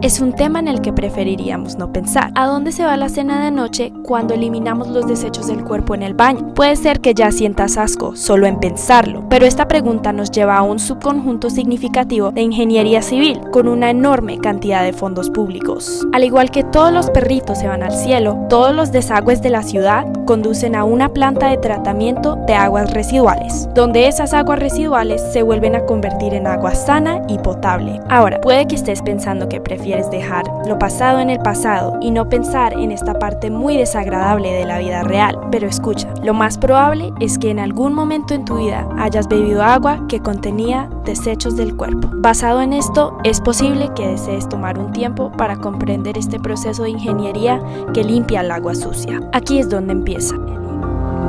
Es un tema en el que preferiríamos no pensar. ¿A dónde se va la cena de noche cuando eliminamos los desechos del cuerpo en el baño? Puede ser que ya sientas asco solo en pensarlo, pero esta pregunta nos lleva a un subconjunto significativo de ingeniería civil con una enorme cantidad de fondos públicos. Al igual que todos los perritos se van al cielo, todos los desagües de la ciudad conducen a una planta de tratamiento de aguas residuales, donde esas aguas residuales se vuelven a convertir en agua sana y potable. Ahora, puede que estés pensando que prefieres dejar lo pasado en el pasado y no pensar en esta parte muy desagradable de la vida real, pero escucha, lo más probable es que en algún momento en tu vida hayas bebido agua que contenía desechos del cuerpo. Basado en esto, es posible que desees tomar un tiempo para comprender este proceso de ingeniería que limpia el agua sucia. Aquí es donde empieza.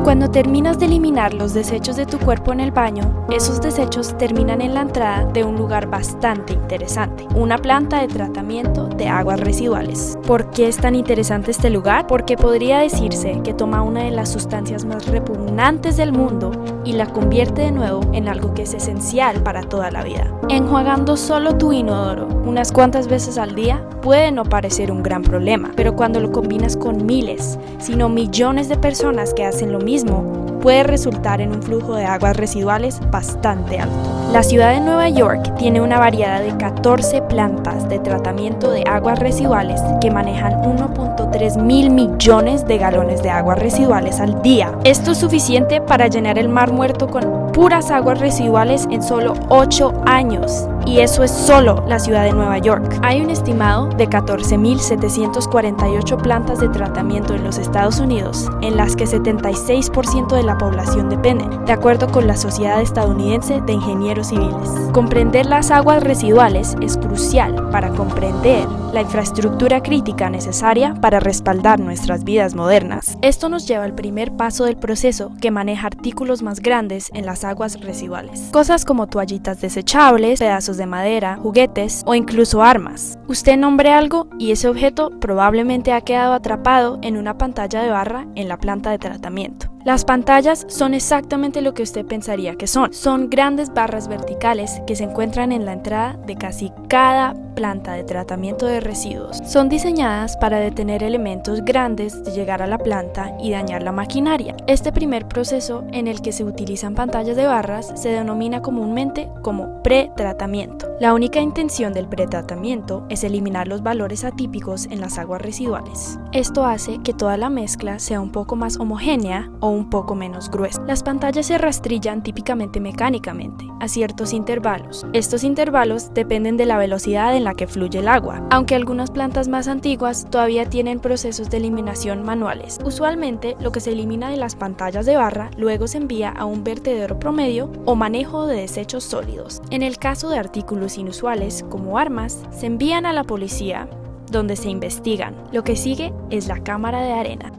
Cuando terminas de eliminar los desechos de tu cuerpo en el baño, esos desechos terminan en la entrada de un lugar bastante interesante, una planta de tratamiento de aguas residuales. ¿Por qué es tan interesante este lugar? Porque podría decirse que toma una de las sustancias más repugnantes del mundo y la convierte de nuevo en algo que es esencial para toda la vida. Enjuagando solo tu inodoro unas cuantas veces al día puede no parecer un gran problema, pero cuando lo combinas con miles, sino millones de personas que hacen lo mismo, puede resultar en un flujo de aguas residuales bastante alto. La ciudad de Nueva York tiene una variedad de 14 plantas de tratamiento de aguas residuales que manejan 1.3 mil millones de galones de aguas residuales al día. Esto es suficiente para llenar el Mar Muerto con puras aguas residuales en solo 8 años. Y eso es solo la ciudad de Nueva York. Hay un estimado de 14.748 plantas de tratamiento en los Estados Unidos, en las que 76% de la población depende, de acuerdo con la Sociedad Estadounidense de Ingenieros Civiles. Comprender las aguas residuales es crucial para comprender la infraestructura crítica necesaria para respaldar nuestras vidas modernas. Esto nos lleva al primer paso del proceso que maneja artículos más grandes en las aguas residuales. Cosas como toallitas desechables, pedazos de madera, juguetes o incluso armas. Usted nombre algo y ese objeto probablemente ha quedado atrapado en una pantalla de barra en la planta de tratamiento. Las pantallas son exactamente lo que usted pensaría que son. Son grandes barras verticales que se encuentran en la entrada de casi cada planta de tratamiento de residuos. Son diseñadas para detener elementos grandes de llegar a la planta y dañar la maquinaria. Este primer proceso en el que se utilizan pantallas de barras se denomina comúnmente como pretratamiento. La única intención del pretratamiento es eliminar los valores atípicos en las aguas residuales. Esto hace que toda la mezcla sea un poco más homogénea o un poco menos gruesa. Las pantallas se rastrillan típicamente mecánicamente, a ciertos intervalos. Estos intervalos dependen de la velocidad en la que fluye el agua, aunque algunas plantas más antiguas todavía tienen procesos de eliminación manuales. Usualmente, lo que se elimina de las pantallas de barra luego se envía a un vertedero promedio o manejo de desechos sólidos. En el caso de artículos inusuales, como armas, se envían a la policía, donde se investigan. Lo que sigue es la cámara de arena.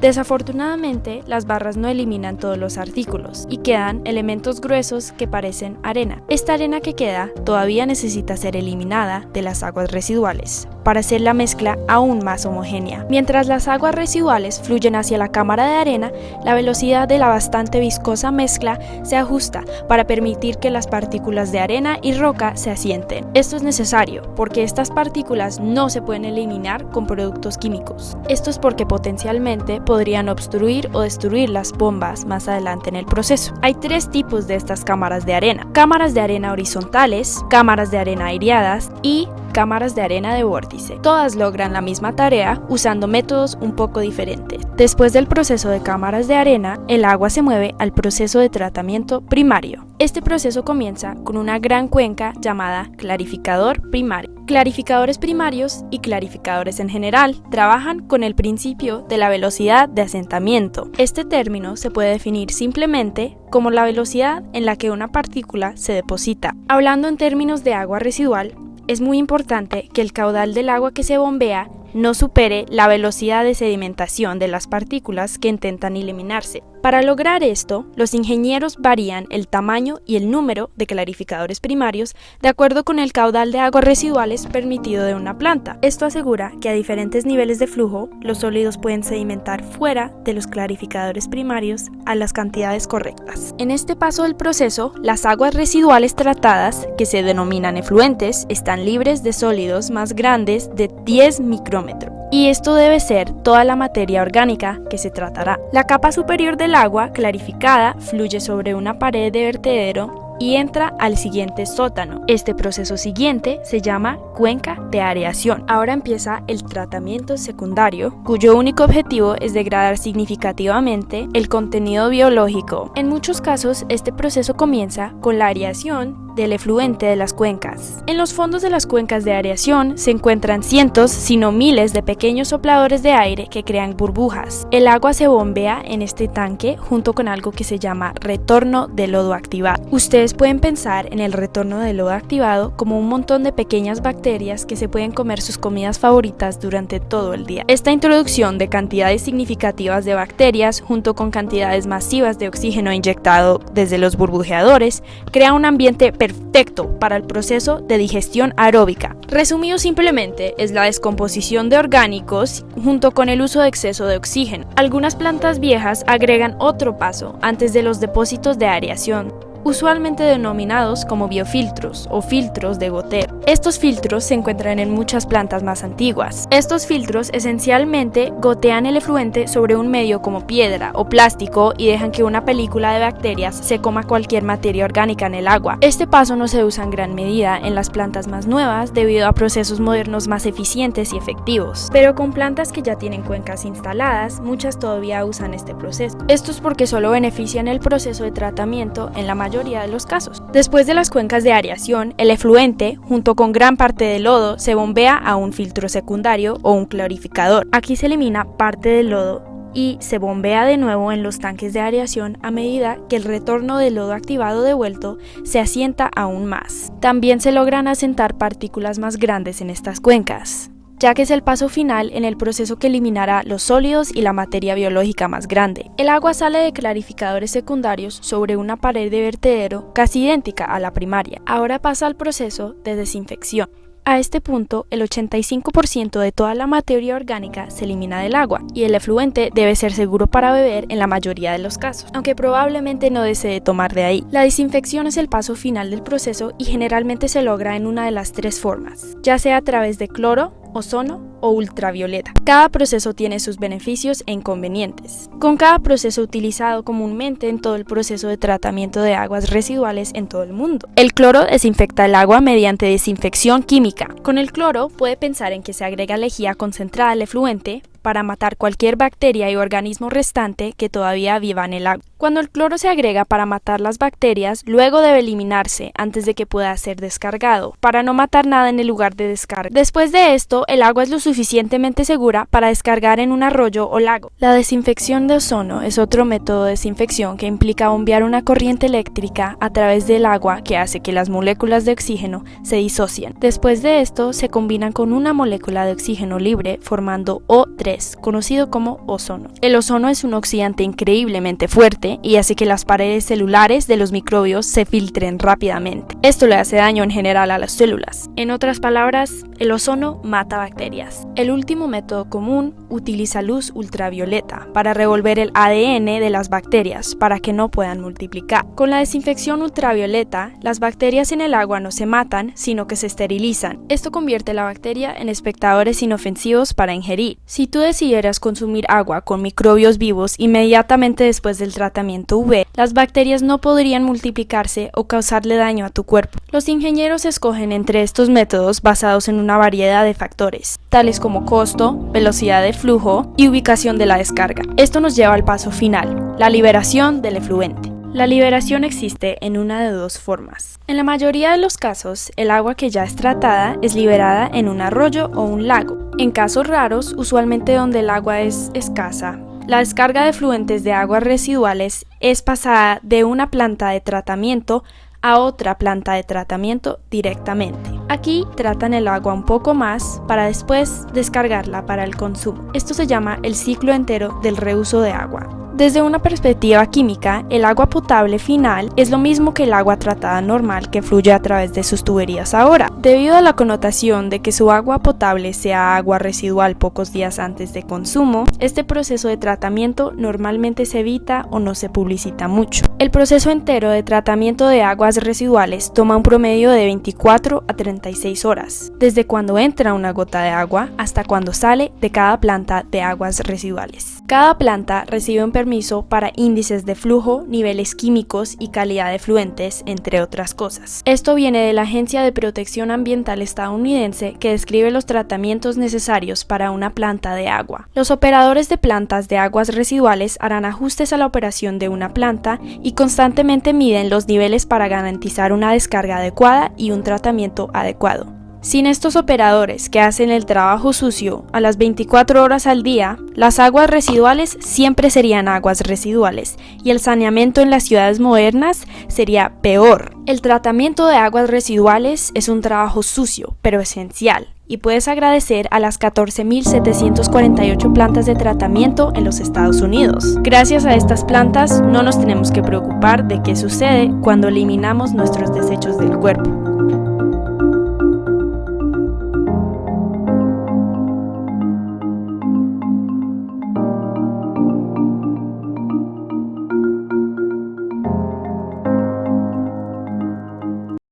Desafortunadamente, las barras no eliminan todos los artículos y quedan elementos gruesos que parecen arena. Esta arena que queda todavía necesita ser eliminada de las aguas residuales para hacer la mezcla aún más homogénea. Mientras las aguas residuales fluyen hacia la cámara de arena, la velocidad de la bastante viscosa mezcla se ajusta para permitir que las partículas de arena y roca se asienten. Esto es necesario porque estas partículas no se pueden eliminar con productos químicos. Esto es porque potencialmente podrían obstruir o destruir las bombas más adelante en el proceso. Hay 3 tipos de estas cámaras de arena: cámaras de arena horizontales, cámaras de arena aireadas y cámaras de arena de vórtice. Todas logran la misma tarea usando métodos un poco diferentes. Después del proceso de cámaras de arena, el agua se mueve al proceso de tratamiento primario. Este proceso comienza con una gran cuenca llamada clarificador primario. Clarificadores primarios y clarificadores en general trabajan con el principio de la velocidad de asentamiento. Este término se puede definir simplemente como la velocidad en la que una partícula se deposita. Hablando en términos de agua residual, es muy importante que el caudal del agua que se bombea no supere la velocidad de sedimentación de las partículas que intentan eliminarse. Para lograr esto, los ingenieros varían el tamaño y el número de clarificadores primarios de acuerdo con el caudal de aguas residuales permitido de una planta. Esto asegura que a diferentes niveles de flujo, los sólidos pueden sedimentar fuera de los clarificadores primarios a las cantidades correctas. En este paso del proceso, las aguas residuales tratadas, que se denominan efluentes, están libres de sólidos más grandes de 10 micrómetros. Y esto debe ser toda la materia orgánica que se tratará. La capa superior del agua clarificada fluye sobre una pared de vertedero y entra al siguiente sótano. Este proceso siguiente se llama cuenca de areación. Ahora empieza el tratamiento secundario, cuyo único objetivo es degradar significativamente el contenido biológico. En muchos casos, este proceso comienza con la areación del efluente de las cuencas. En los fondos de las cuencas de areación se encuentran cientos, si no miles, de pequeños sopladores de aire que crean burbujas. El agua se bombea en este tanque junto con algo que se llama retorno de lodo activado. Ustedes pueden pensar en el retorno de lodo activado como un montón de pequeñas bacterias que se pueden comer sus comidas favoritas durante todo el día. Esta introducción de cantidades significativas de bacterias junto con cantidades masivas de oxígeno inyectado desde los burbujeadores crea un ambiente perfecto para el proceso de digestión aeróbica. Resumido simplemente, es la descomposición de orgánicos junto con el uso de exceso de oxígeno. Algunas plantas viejas agregan otro paso antes de los depósitos de areación, usualmente denominados como biofiltros o filtros de goteo. Estos filtros se encuentran en muchas plantas más antiguas. Estos filtros esencialmente gotean el efluente sobre un medio como piedra o plástico y dejan que una película de bacterias se coma cualquier materia orgánica en el agua. Este paso no se usa en gran medida en las plantas más nuevas debido a procesos modernos más eficientes y efectivos, pero con plantas que ya tienen cuencas instaladas, muchas todavía usan este proceso. Esto es porque solo benefician el proceso de tratamiento en la mayoría de los casos. Después de las cuencas de areación, el efluente, junto con gran parte del lodo, se bombea a un filtro secundario o un clarificador. Aquí se elimina parte del lodo y se bombea de nuevo en los tanques de areación a medida que el retorno del lodo activado devuelto se asienta aún más. También se logran asentar partículas más grandes en estas cuencas, ya que es el paso final en el proceso que eliminará los sólidos y la materia biológica más grande. El agua sale de clarificadores secundarios sobre una pared de vertedero casi idéntica a la primaria. Ahora pasa al proceso de desinfección. A este punto, el 85% de toda la materia orgánica se elimina del agua y el efluente debe ser seguro para beber en la mayoría de los casos, aunque probablemente no desee tomar de ahí. La desinfección es el paso final del proceso y generalmente se logra en una de las tres formas, ya sea a través de cloro, ozono o ultravioleta. Cada proceso tiene sus beneficios e inconvenientes, con cada proceso utilizado comúnmente en todo el proceso de tratamiento de aguas residuales en todo el mundo. El cloro desinfecta el agua mediante desinfección química. Con el cloro puede pensar en que se agrega lejía concentrada al efluente para matar cualquier bacteria y organismo restante que todavía viva en el agua. Cuando el cloro se agrega para matar las bacterias, luego debe eliminarse antes de que pueda ser descargado, para no matar nada en el lugar de descarga. Después de esto, el agua es lo suficientemente segura para descargar en un arroyo o lago. La desinfección de ozono es otro método de desinfección que implica bombear una corriente eléctrica a través del agua que hace que las moléculas de oxígeno se disocien. Después de esto, se combinan con una molécula de oxígeno libre formando O3, conocido como ozono. El ozono es un oxidante increíblemente fuerte y hace que las paredes celulares de los microbios se filtren rápidamente. Esto le hace daño en general a las células. En otras palabras, el ozono mata bacterias. El último método común utiliza luz ultravioleta para revolver el ADN de las bacterias para que no puedan multiplicar. Con la desinfección ultravioleta, las bacterias en el agua no se matan, sino que se esterilizan. Esto convierte la bacteria en espectadores inofensivos para ingerir. Si tú decidieras consumir agua con microbios vivos inmediatamente después del tratamiento UV, las bacterias no podrían multiplicarse o causarle daño a tu cuerpo. Los ingenieros escogen entre estos métodos basados en una variedad de factores, tales como costo, velocidad de flujo y ubicación de la descarga. Esto nos lleva al paso final, la liberación del efluente. La liberación existe en una de dos formas. En la mayoría de los casos, el agua que ya es tratada es liberada en un arroyo o un lago. En casos raros, usualmente donde el agua es escasa, la descarga de efluentes de aguas residuales es pasada de una planta de tratamiento a otra planta de tratamiento directamente. Aquí tratan el agua un poco más para después descargarla para el consumo. Esto se llama el ciclo entero del reuso de agua. Desde una perspectiva química, el agua potable final es lo mismo que el agua tratada normal que fluye a través de sus tuberías ahora. Debido a la connotación de que su agua potable sea agua residual pocos días antes de consumo, este proceso de tratamiento normalmente se evita o no se publicita mucho. El proceso entero de tratamiento de aguas residuales toma un promedio de 24 a 36 horas, desde cuando entra una gota de agua hasta cuando sale de cada planta de aguas residuales. Cada planta recibe un permiso para índices de flujo, niveles químicos y calidad de fluentes, entre otras cosas. Esto viene de la Agencia de Protección Ambiental estadounidense, que describe los tratamientos necesarios para una planta de agua. Los operadores de plantas de aguas residuales harán ajustes a la operación de una planta y constantemente miden los niveles para garantizar una descarga adecuada y un tratamiento adecuado. Sin estos operadores que hacen el trabajo sucio a las 24 horas al día, las aguas residuales siempre serían aguas residuales y el saneamiento en las ciudades modernas sería peor. El tratamiento de aguas residuales es un trabajo sucio, pero esencial, y puedes agradecer a las 14.748 plantas de tratamiento en los Estados Unidos. Gracias a estas plantas no nos tenemos que preocupar de qué sucede cuando eliminamos nuestros desechos del cuerpo.